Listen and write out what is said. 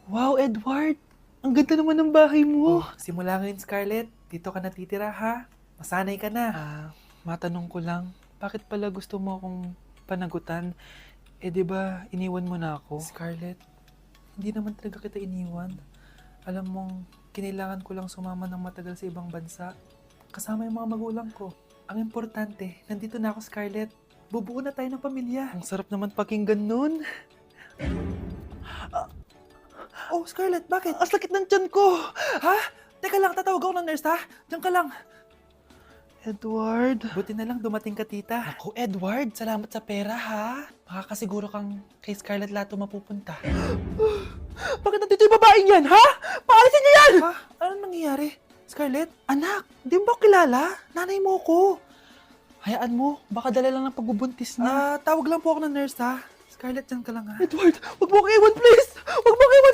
Wow, Edward! Ang ganda naman ng bahay mo. Simula ngayon, Scarlett. Dito ka natitira, ha? Masanay ka na. Matanong ko lang, bakit pala gusto mo akong panagutan? Di ba iniwan mo na ako? Scarlett, hindi naman talaga kita iniwan. Alam mong, kinailangan ko lang sumama ng matagal sa ibang bansa. Kasama yung mga magulang ko. Ang importante, nandito na ako, Scarlett. Bubuo na tayo ng pamilya. Ang sarap naman pakinggan nun. Oh, Scarlett, bakit? Ang sakit ng tiyan ko! Ha? Teka lang, tatawag ako ng nurse, ha? Diyan ka lang. Edward? Buti na lang dumating ka, tita. Ako, Edward, salamat sa pera, ha? Makakasiguro kang kay Scarlett Lato mapupunta. Bakit nandito yung babaeng yan, ha? Paalisin niyo yan! Ha? Anong nangyayari? Scarlett? Anak, di mo ba kilala? Nanay mo ko. Hayaan mo, baka dala lang ng pagbubuntis niya. Tawag lang po ako ng nurse, ha? Scarlett, diyan ka lang, ha? Edward, wag mo akong iwan, please! Wag mo akong iwan!